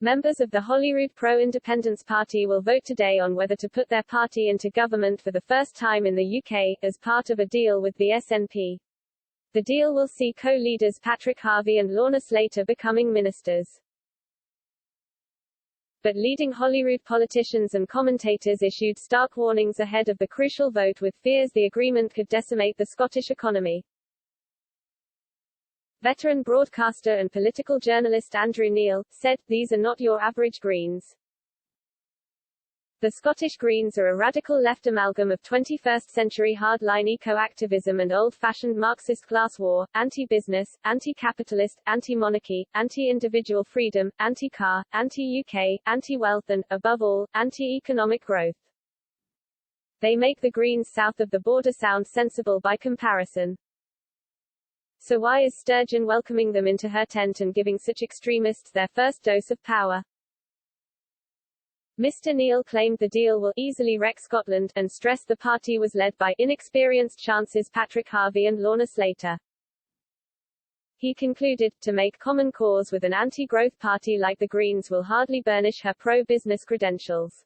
Members of the Holyrood Pro-Independence Party will vote today on whether to put their party into government for the first time in the UK, as part of a deal with the SNP. The deal will see co-leaders Patrick Harvey and Lorna Slater becoming ministers. But leading Holyrood politicians and commentators issued stark warnings ahead of the crucial vote, with fears the agreement could decimate the Scottish economy. Veteran broadcaster and political journalist Andrew Neil said, "These are not your average Greens. The Scottish Greens are a radical left amalgam of 21st-century hardline eco-activism and old-fashioned Marxist class war, anti-business, anti-capitalist, anti-monarchy, anti-individual freedom, anti-car, anti-UK, anti-wealth and, above all, anti-economic growth. They make the Greens south of the border sound sensible by comparison. So why is Sturgeon welcoming them into her tent and giving such extremists their first dose of power?" Mr. Neil claimed the deal will easily wreck Scotland, and stressed the party was led by inexperienced chances Patrick Harvey and Lorna Slater. He concluded, to make common cause with an anti-growth party like the Greens will hardly burnish her pro-business credentials.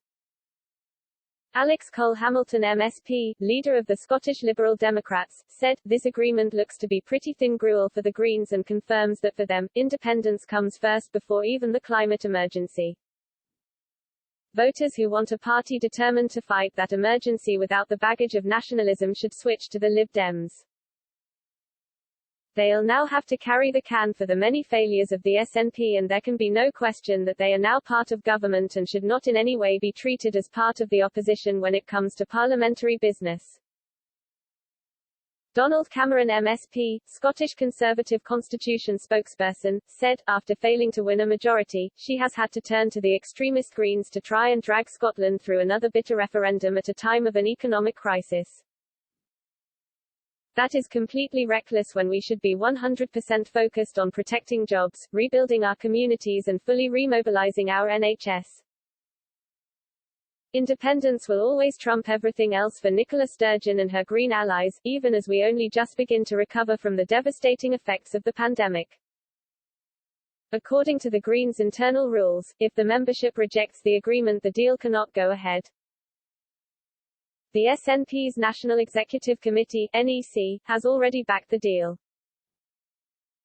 Alex Cole-Hamilton MSP, leader of the Scottish Liberal Democrats, said, "This agreement looks to be pretty thin gruel for the Greens and confirms that for them, independence comes first before even the climate emergency. Voters who want a party determined to fight that emergency without the baggage of nationalism should switch to the Lib Dems. They'll now have to carry the can for the many failures of the SNP, and there can be no question that they are now part of government and should not in any way be treated as part of the opposition when it comes to parliamentary business." Donald Cameron MSP, Scottish Conservative Constitution spokesperson, said, after failing to win a majority, she has had to turn to the extremist Greens to try and drag Scotland through another bitter referendum at a time of an economic crisis. "That is completely reckless when we should be 100% focused on protecting jobs, rebuilding our communities and fully remobilizing our NHS. Independence will always trump everything else for Nicola Sturgeon and her Green allies, even as we only just begin to recover from the devastating effects of the pandemic." According to the Greens' internal rules, if the membership rejects the agreement, the deal cannot go ahead. The SNP's National Executive Committee, NEC, has already backed the deal.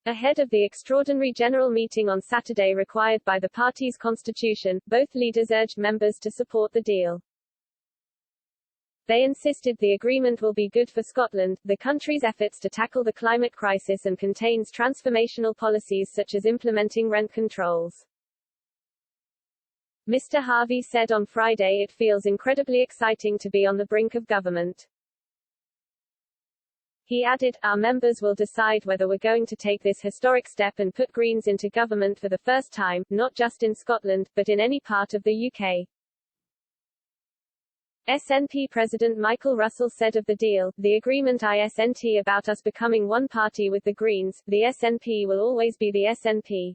Ahead of the extraordinary general meeting on Saturday required by the party's constitution, both leaders urged members to support the deal. They insisted the agreement will be good for Scotland, the country's efforts to tackle the climate crisis, and contains transformational policies such as implementing rent controls. Mr. Harvey said on Friday, "It feels incredibly exciting to be on the brink of government." He added, "Our members will decide whether we're going to take this historic step and put Greens into government for the first time, not just in Scotland, but in any part of the UK." SNP President Michael Russell said of the deal, "The agreement isn't about us becoming one party with the Greens, the SNP will always be the SNP.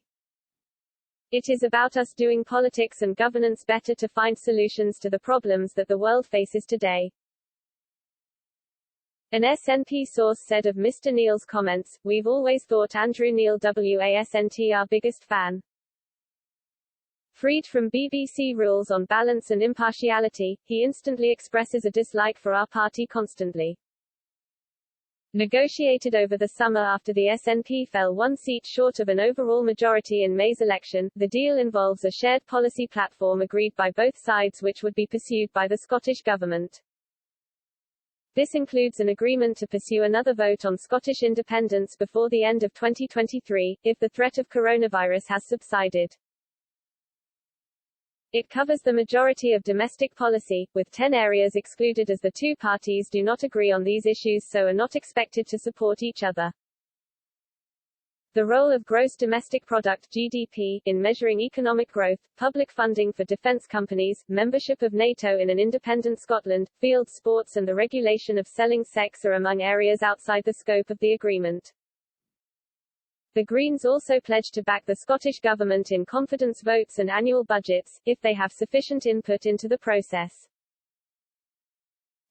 It is about us doing politics and governance better to find solutions to the problems that the world faces today." An SNP source said of Mr. Neil's comments, "We've always thought Andrew Neil wasn't our biggest fan." Freed from BBC rules on balance and impartiality, he instantly expresses a dislike for our party constantly. Negotiated over the summer after the SNP fell one seat short of an overall majority in May's election, the deal involves a shared policy platform agreed by both sides which would be pursued by the Scottish Government. This includes an agreement to pursue another vote on Scottish independence before the end of 2023, if the threat of coronavirus has subsided. It covers the majority of domestic policy, with 10 areas excluded as the two parties do not agree on these issues so are not expected to support each other. The role of gross domestic product (GDP) in measuring economic growth, public funding for defence companies, membership of NATO in an independent Scotland, field sports and the regulation of selling sex are among areas outside the scope of the agreement. The Greens also pledged to back the Scottish Government in confidence votes and annual budgets, if they have sufficient input into the process.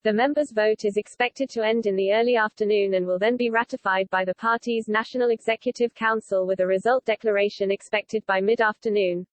The members' vote is expected to end in the early afternoon and will then be ratified by the party's National Executive Council with a result declaration expected by mid-afternoon.